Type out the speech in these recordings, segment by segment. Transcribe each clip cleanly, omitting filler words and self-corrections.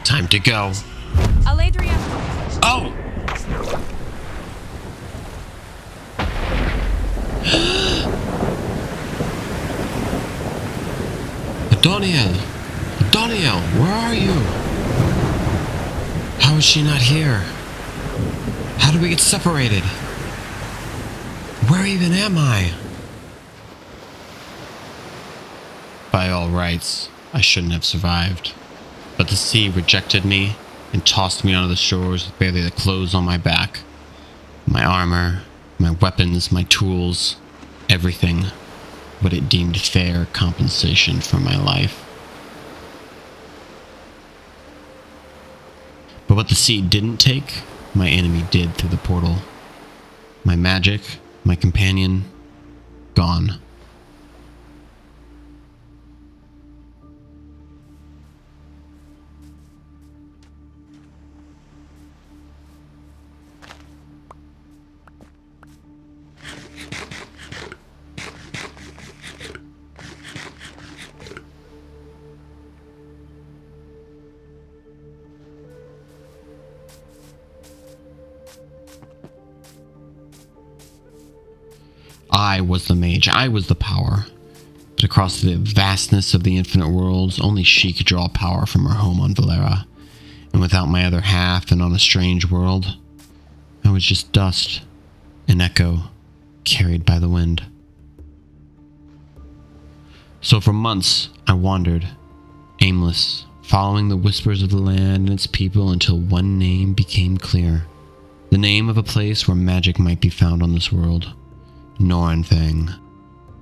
Time to go. Alaydriem. Oh! Doniel, where are you? How is she not here? How do we get separated? Where even am I? By all rights, I shouldn't have survived. But the sea rejected me and tossed me onto the shores with barely the clothes on my back. My armor, my weapons, my tools, everything. What it deemed fair compensation for my life. But what the sea didn't take, my enemy did through the portal. My magic, my companion, gone. I was the mage, I was the power. But across the vastness of the infinite worlds, only she could draw power from her home on Valera. And without my other half and on a strange world, I was just dust, an echo, carried by the wind. So for months, I wandered, aimless, following the whispers of the land and its people until one name became clear. The name of a place where magic might be found on this world. Nornthing.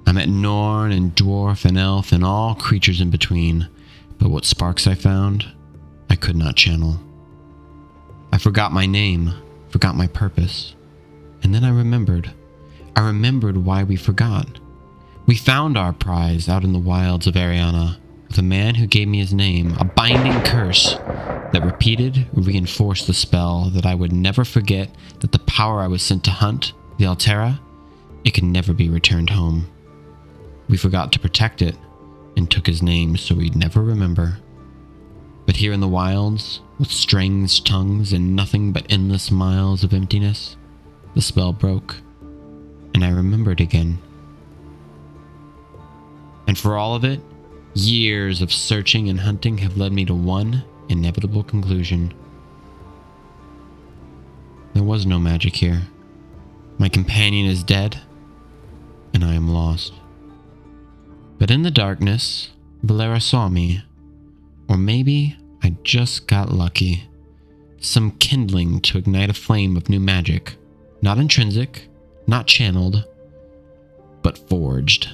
I met Norn and dwarf and elf and all creatures in between, but what sparks I found, I could not channel. I forgot my name, forgot my purpose, and then I remembered. I remembered why we forgot. We found our prize out in the wilds of Ariana, with a man who gave me his name, a binding curse that repeated, reinforced the spell that I would never forget that the power I was sent to hunt, the Altera, it could never be returned home. We forgot to protect it, and took his name so we'd never remember. But here in the wilds, with strange tongues and nothing but endless miles of emptiness, the spell broke, and I remembered again. And for all of it, years of searching and hunting have led me to one inevitable conclusion. There was no magic here. My companion is dead, and I am lost. But in the darkness, Valera saw me. Or maybe I just got lucky. Some kindling to ignite a flame of new magic. Not intrinsic, not channeled, but forged.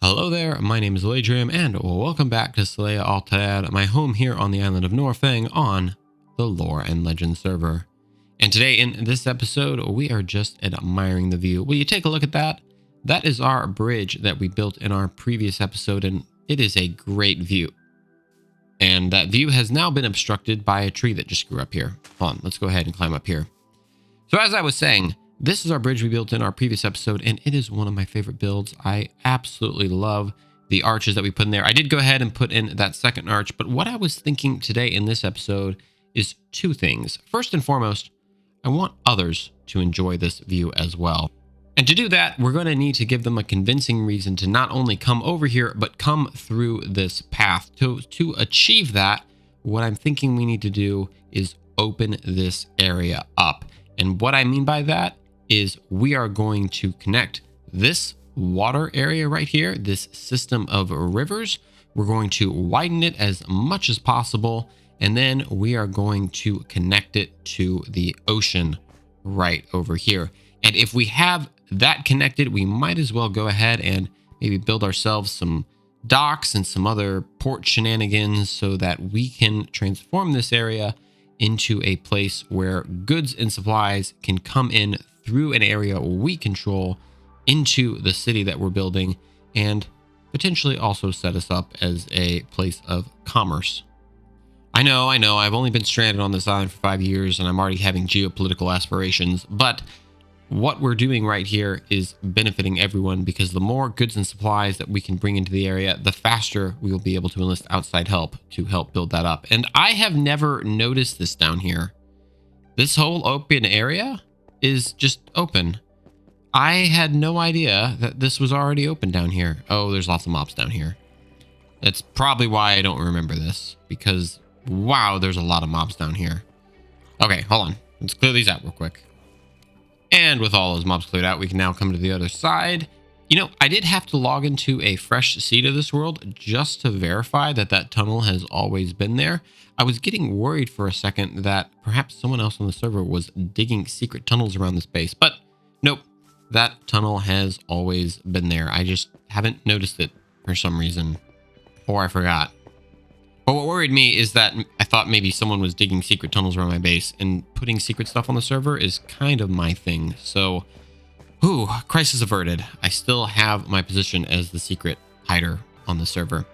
Hello there, my name is Alaydriem, and welcome back to Slaya Altad, my home here on the island of Norfang on the Lore and Legend server. And today in this episode, we are just admiring the view. Will you take a look at that? That is our bridge that we built in our previous episode, and it is a great view. And that view has now been obstructed by a tree that just grew up here. Hold on, let's go ahead and climb up here. So as I was saying, this is our bridge we built in our previous episode, and it is one of my favorite builds. I absolutely love the arches that we put in there. I did go ahead and put in that second arch, but what I was thinking today in this episode is two things. First and foremost, I want others to enjoy this view as well. And to do that, we're going to need to give them a convincing reason to not only come over here, but come through this path. To achieve that, what I'm thinking we need to do is open this area up. And what I mean by that is we are going to connect this water area right here, this system of rivers. We're going to widen it as much as possible, and then we are going to connect it to the ocean right over here. And if we have that connected, we might as well go ahead and maybe build ourselves some docks and some other port shenanigans so that we can transform this area into a place where goods and supplies can come in through an area we control into the city that we're building, and potentially also set us up as a place of commerce. I know. I've only been stranded on this island for 5 years and I'm already having geopolitical aspirations. But what we're doing right here is benefiting everyone because the more goods and supplies that we can bring into the area, the faster we will be able to enlist outside help to help build that up. And I have never noticed this down here. This whole open area is just open. I had no idea that this was already open down here. Oh, there's lots of mobs down here. That's probably why I don't remember this, because wow, there's a lot of mobs down here. Okay, hold on. Let's clear these out real quick. And with all those mobs cleared out, we can now come to the other side. You know, I did have to log into a fresh seed of this world just to verify that that tunnel has always been there. I was getting worried for a second that perhaps someone else on the server was digging secret tunnels around this base, but nope, that tunnel has always been there. I just haven't noticed it for some reason, or I forgot. But what worried me is that I thought maybe someone was digging secret tunnels around my base, and putting secret stuff on the server is kind of my thing. So, crisis averted. I still have my position as the secret hider on the server.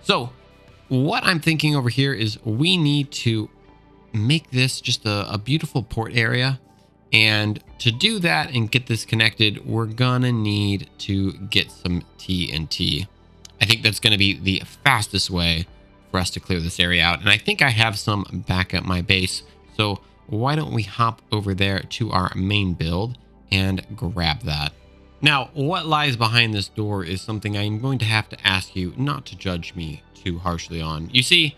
So, what I'm thinking over here is we need to make this just a beautiful port area. And to do that and get this connected, we're gonna need to get some TNT. I think that's gonna be the fastest way for us to clear this area out. And I think I have some back at my base. So why don't we hop over there to our main build and grab that. Now, what lies behind this door is something I'm going to have to ask you not to judge me too harshly on. You see,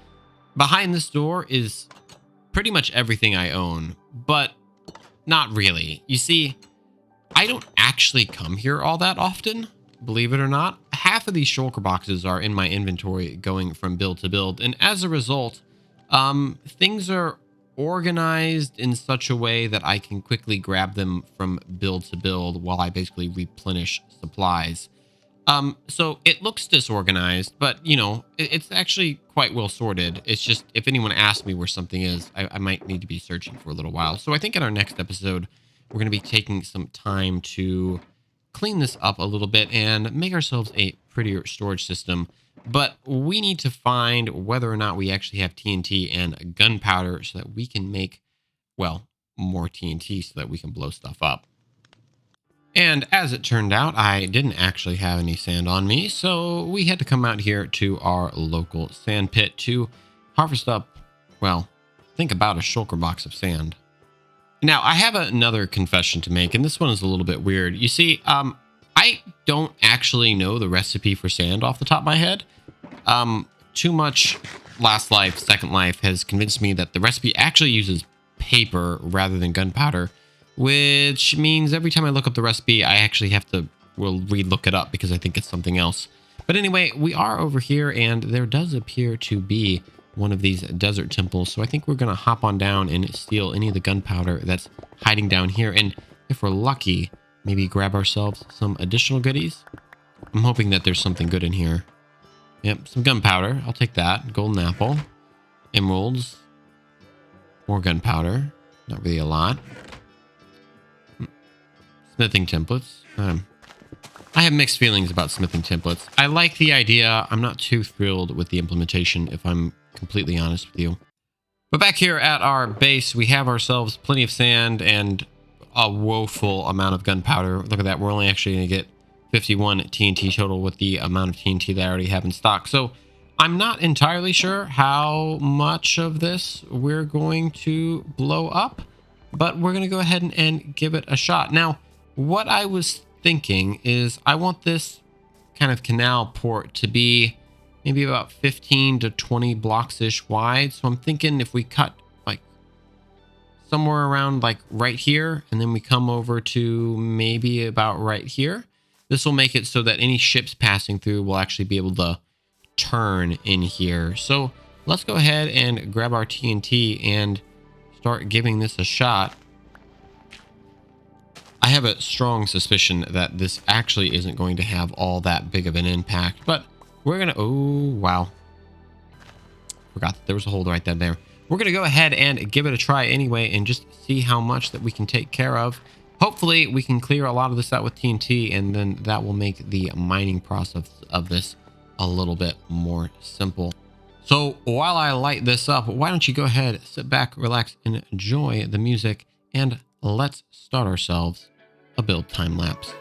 behind this door is pretty much everything I own, but not really. You see, I don't actually come here all that often. Believe it or not, half of these shulker boxes are in my inventory going from build to build. And as a result, things are organized in such a way that I can quickly grab them from build to build while I basically replenish supplies. So it looks disorganized, but you know, it's actually quite well sorted. It's just, if anyone asks me where something is, I might need to be searching for a little while. So I think in our next episode, we're going to be taking some time to clean this up a little bit and make ourselves a prettier storage system. But we need to find whether or not we actually have TNT and gunpowder so that we can make, well, more TNT so that we can blow stuff up. And as it turned out, I didn't actually have any sand on me, so we had to come out here to our local sand pit to harvest up, well, think about a shulker box of sand. Now, I have another confession to make, and this one is a little bit weird. You see, I don't actually know the recipe for sand off the top of my head. Too much Last Life, Second Life has convinced me that the recipe actually uses paper rather than gunpowder, which means every time I look up the recipe, I actually have to, re-look it up because I think it's something else. But anyway, we are over here, and there does appear to be one of these desert temples. So I think we're going to hop on down and steal any of the gunpowder that's hiding down here. And if we're lucky, maybe grab ourselves some additional goodies. I'm hoping that there's something good in here. Yep, some gunpowder. I'll take that. Golden apple. Emeralds. More gunpowder. Not really a lot. Smithing templates. I have mixed feelings about smithing templates. I like the idea. I'm not too thrilled with the implementation, if I'm completely honest with you. But back here at our base, we have ourselves plenty of sand and a woeful amount of gunpowder. Look at that. We're only actually going to get 51 TNT total with the amount of TNT that I already have in stock. So I'm not entirely sure how much of this we're going to blow up, but we're going to go ahead and give it a shot. Now, what I was thinking is I want this kind of canal port to be maybe about 15 to 20 blocks-ish wide. So I'm thinking if we cut like somewhere around like right here, and then we come over to maybe about right here, this will make it so that any ships passing through will actually be able to turn in here. So let's go ahead and grab our TNT and start giving this a shot. I have a strong suspicion that this actually isn't going to have all that big of an impact, but we're going to, oh, wow. Forgot that there was a hole right there. We're going to go ahead and give it a try anyway and just see how much that we can take care of. Hopefully we can clear a lot of this out with TNT, and then that will make the mining process of this a little bit more simple. So while I light this up, why don't you go ahead, sit back, relax, and enjoy the music, and let's start ourselves a build time lapse.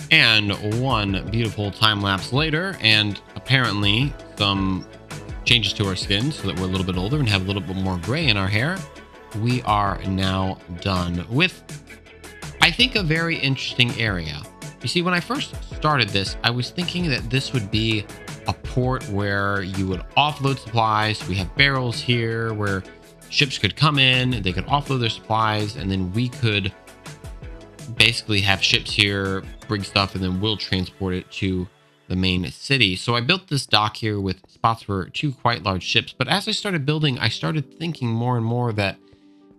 And one beautiful time lapse later, and apparently some changes to our skin so that we're a little bit older and have a little bit more gray in our hair, we are now done with, I think, a very interesting area. You see, when I first started this, I was thinking that this would be a port where you would offload supplies. We have barrels here where ships could come in, they could offload their supplies, and then we could basically have ships here bring stuff, and then we'll transport it to the main city. So I built this dock here with spots for two quite large ships. But as I started building, I started thinking more and more that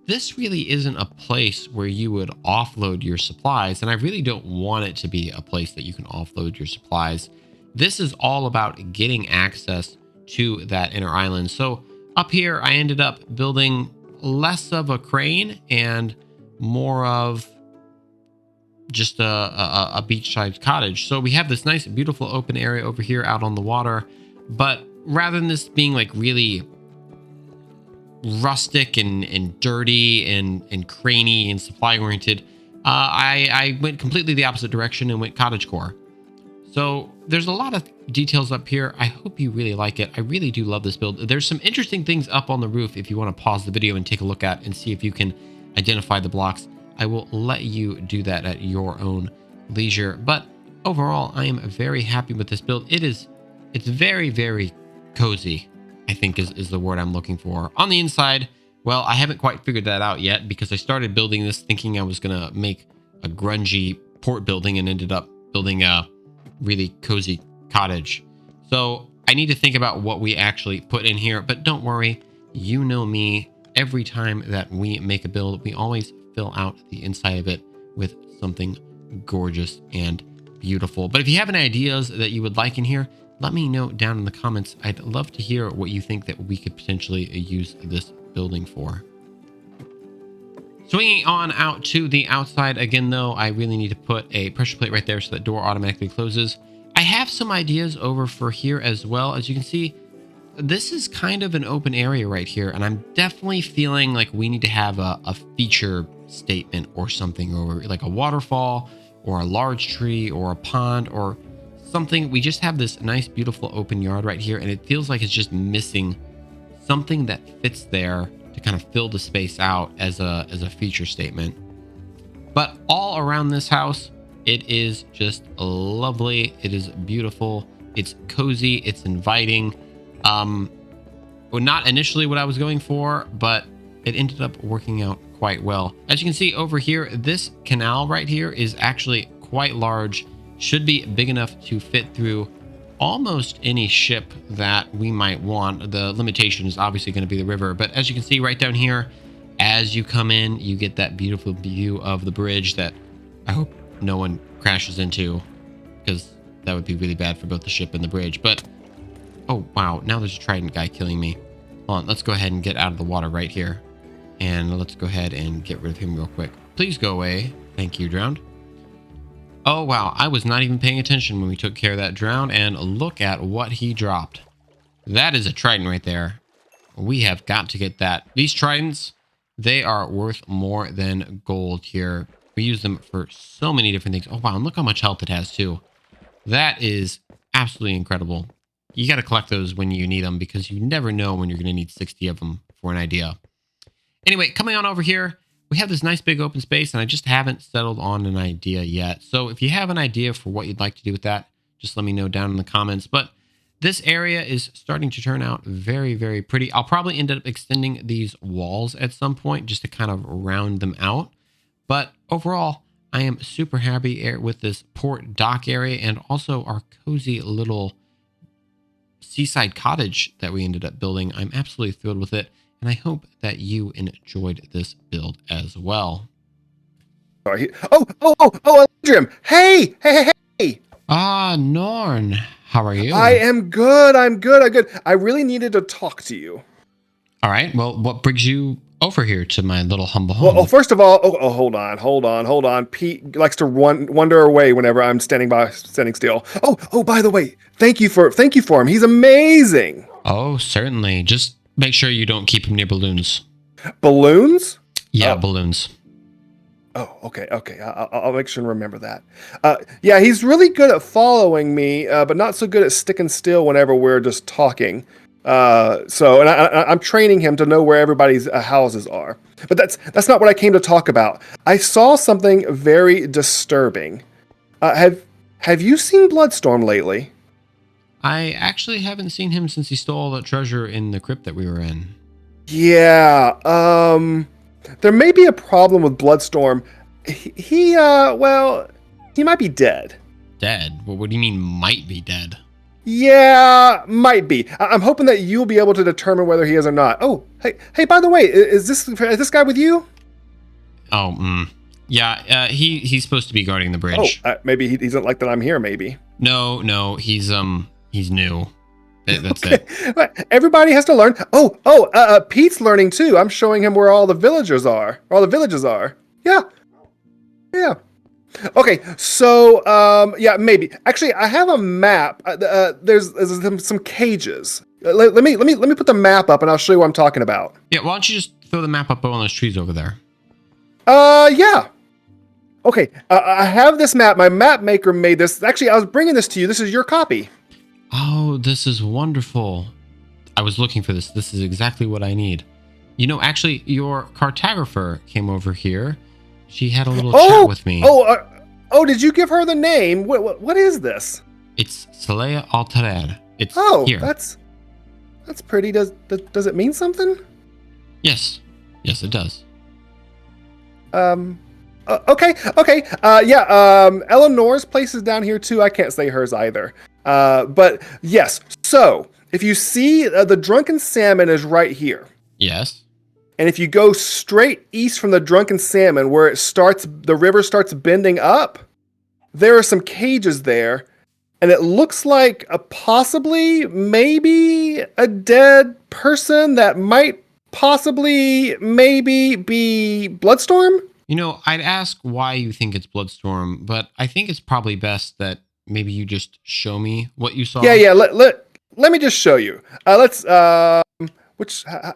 this really isn't a place where you would offload your supplies. And I really don't want it to be a place that you can offload your supplies. This is all about getting access to that inner island. So up here, I ended up building less of a crane and more of just a beachside cottage. So we have this nice, beautiful open area over here out on the water. But rather than this being like really rustic and dirty and craney and supply oriented, I went completely the opposite direction and went Cottage-Core. So there's a lot of details up here. I hope you really like it. I really do love this build. There's some interesting things up on the roof if you want to pause the video and take a look at and see if you can identify the blocks. I will let you do that at your own leisure. But overall, I am very happy with this build. It's very, very cozy, I think is the word I'm looking for. On the inside, well, I haven't quite figured that out yet because I started building this thinking I was going to make a grungy port building and ended up building a really cozy cottage. So I need to think about what we actually put in here, but don't worry. You know me, every time that we make a build, we always fill out the inside of it with something gorgeous and beautiful. But if you have any ideas that you would like in here, let me know down in the comments. I'd love to hear what you think that we could potentially use this building for. Swinging on out to the outside again, though, I really need to put a pressure plate right there so that door automatically closes. I have some ideas over for here as well. As you can see, this is kind of an open area right here, and I'm definitely feeling like we need to have a feature statement or something, or like a waterfall or a large tree or a pond or something. We just have this nice, beautiful open yard right here, and it feels like it's just missing something that fits there to kind of fill the space out as a feature statement. But all around this house, it is just lovely. It is beautiful. It's cozy. It's inviting. Well, not initially what I was going for, but it ended up working out quite well. As you can see over here, this canal right here is actually quite large. Should be big enough to fit through almost any ship that we might want. The limitation is obviously going to be the river, but as you can see right down here, as you come in, you get that beautiful view of the bridge that I hope no one crashes into, because that would be really bad for both the ship and the bridge. But oh wow, now there's a trident guy killing me. Hold on, let's go ahead and get out of the water right here, and let's go ahead and get rid of him real quick. Please go away. Thank you, drowned. Oh wow, I was not even paying attention when we took care of that drown, and look at what he dropped. That is a trident right there. We have got to get that. These tridents, they are worth more than gold here. We use them for so many different things. Oh wow, and look how much health it has too. That is absolutely incredible. You got to collect those when you need them, because you never know when you're going to need 60 of them for an idea. Anyway, coming on over here, we have this nice big open space, and I just haven't settled on an idea yet. So if you have an idea for what you'd like to do with that, just let me know down in the comments. But this area is starting to turn out very, very pretty. I'll probably end up extending these walls at some point just to kind of round them out. But overall, I am super happy with this port dock area, and also our cozy little seaside cottage that we ended up building. I'm absolutely thrilled with it, and I hope that you enjoyed this build as well. Sorry. Alaydriem. Hey. Ah, Norn, how are you? I am good. I'm good. I really needed to talk to you. All right. Well, what brings you over here to my little humble home? Well, first of all, hold on. Pete likes to wander away whenever I'm standing still. Oh, by the way, thank you for him. He's amazing. Oh, certainly. Just make sure you don't keep him near balloons. Balloons? Yeah, balloons. Oh, okay. I'll make sure to remember that. Yeah, he's really good at following me, but not so good at sticking still whenever we're just talking. And I'm training him to know where everybody's houses are. But that's not what I came to talk about. I saw something very disturbing. Have you seen Bloodstorm lately? I actually haven't seen him since he stole all that treasure in the crypt that we were in. Yeah, there may be a problem with Bloodstorm. He might be dead. Dead? Well, what do you mean might be dead? Yeah, might be. I'm hoping that you'll be able to determine whether he is or not. Oh, hey, by the way, is this guy with you? Oh, yeah, he's supposed to be guarding the bridge. Oh, maybe he doesn't like that I'm here, maybe. No, he's new. That's okay. it. Everybody has to learn. Pete's learning too. I'm showing him where all the villagers are. Yeah. Okay, so yeah, maybe. Actually, I have a map. There's some cages. Let me put the map up, and I'll show you what I'm talking about. Yeah, why don't you just throw the map up on those trees over there? Yeah. Okay, I have this map. My map maker made this. Actually, I was bringing this to you. This is your copy. Oh, this is wonderful. I was looking for this. This is exactly what I need. You know, actually, your cartographer came over here. She had a little chat with me. Did you give her the name? What is this? It's Salea Altered. It's here. That's pretty. Does it mean something? Yes, it does. Okay. Yeah. Eleanor's place is down here too. I can't say hers either. But yes. So if you see the Drunken Salmon is right here. Yes. And if you go straight east from the Drunken Salmon, where the river starts bending up, there are some cages there, and it looks like maybe a dead person that might maybe be Bloodstorm. You know, I'd ask why you think it's Bloodstorm, but I think it's probably best that maybe you just show me what you saw. Yeah. let me just show you. Let's which how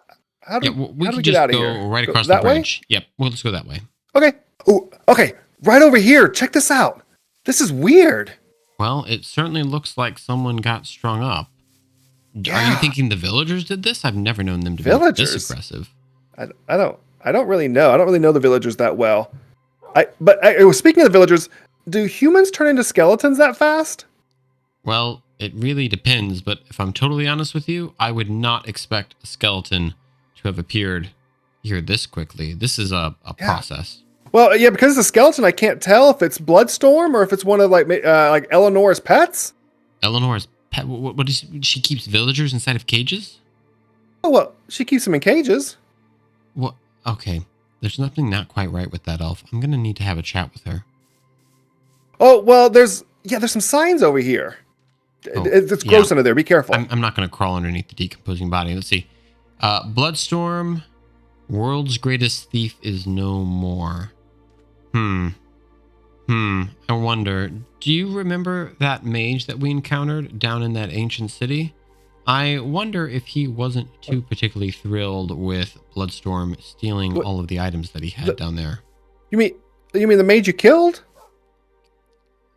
Yeah, do well, we how do we could get just out of go here? right Go across the that way? bridge. Yep, well, let's go that way. Okay. Oh, okay. Right over here. Check this out. This is weird. Well, it certainly looks like someone got strung up. Are you Yeah. thinking the villagers did this? I've never known them to be this Villagers. aggressive. I don't really know. I don't really know the villagers that well. Speaking of the villagers, do humans turn into skeletons that fast? Well, it really depends, but if I'm totally honest with you, I would not expect a skeleton to have appeared here this quickly. This is a Yeah. process. Well, yeah, because it's a skeleton, I can't tell if it's Bloodstorm or if it's one of like Eleanor's pets. Eleanor's pet, what is she keeps villagers inside of cages? Oh well, she keeps them in cages. What? Okay, there's nothing not quite right with that elf. I'm gonna need to have a chat with her. Oh well, there's some signs over here. Oh, It's gross under there. Be careful. I'm not gonna crawl underneath the decomposing body. Let's see. Bloodstorm, world's greatest thief is no more. I wonder, do you remember that mage that we encountered down in that ancient city? I wonder if he wasn't too particularly thrilled with Bloodstorm stealing all of the items that he had down there. You mean the mage you killed?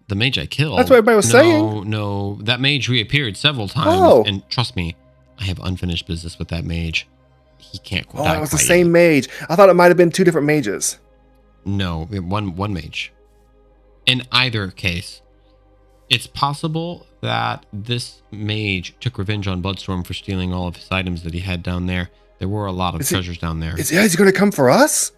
The mage I killed? That's what everybody was saying. No, that mage reappeared several times. Oh. And trust me, I have unfinished business with that mage. He can't die. Oh, it was the same mage. I thought it might have been two different mages. No, one mage. In either case, it's possible that this mage took revenge on Bloodstorm for stealing all of his items that he had down there. There were a lot of treasures down there. Is he going to come for us?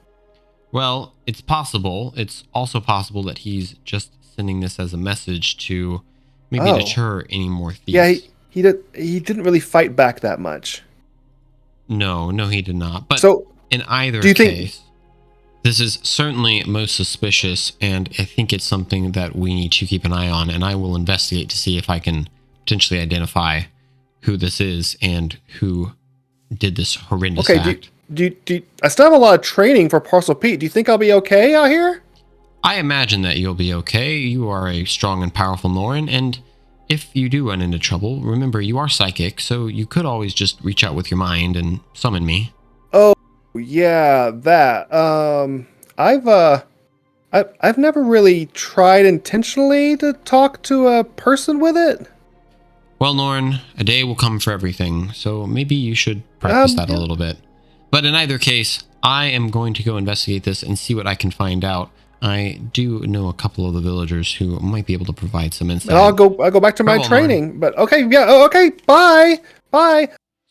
Well, it's possible. It's also possible that he's just sending this as a message to maybe deter any more thieves. Yeah, he didn't really fight back that much. No, he did not. But so, in either case, this is certainly most suspicious, and I think it's something that we need to keep an eye on, and I will investigate to see if I can potentially identify who this is and who did this horrendous act. I still have a lot of training for Parcel Pete. Do you think I'll be okay out here? I imagine that you'll be okay. You are a strong and powerful Norin, and if you do run into trouble, remember you are psychic, so you could always just reach out with your mind and summon me. Oh, yeah, that. I've never really tried intentionally to talk to a person with it. Well, Norin, a day will come for everything, so maybe you should practice that a little bit. But in either case, I am going to go investigate this and see what I can find out. I do know a couple of the villagers who might be able to provide some insight. I'll go back to my training. But okay, yeah, okay, bye.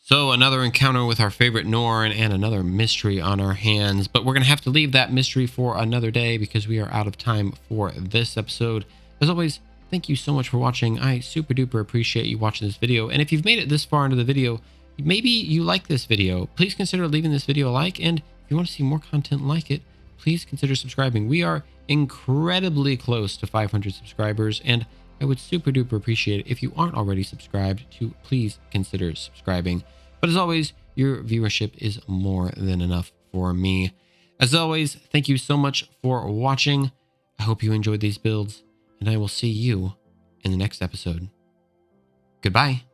So another encounter with our favorite Norin and another mystery on our hands. But we're going to have to leave that mystery for another day because we are out of time for this episode. As always, thank you so much for watching. I super duper appreciate you watching this video. And if you've made it this far into the video, maybe you like this video, please consider leaving this video a like. And if you want to see more content like it, please consider subscribing. We are incredibly close to 500 subscribers, and I would super duper appreciate it if you aren't already subscribed to please consider subscribing. But as always, your viewership is more than enough for me. As always, thank you so much for watching. I hope you enjoyed these builds, and I will see you in the next episode. Goodbye.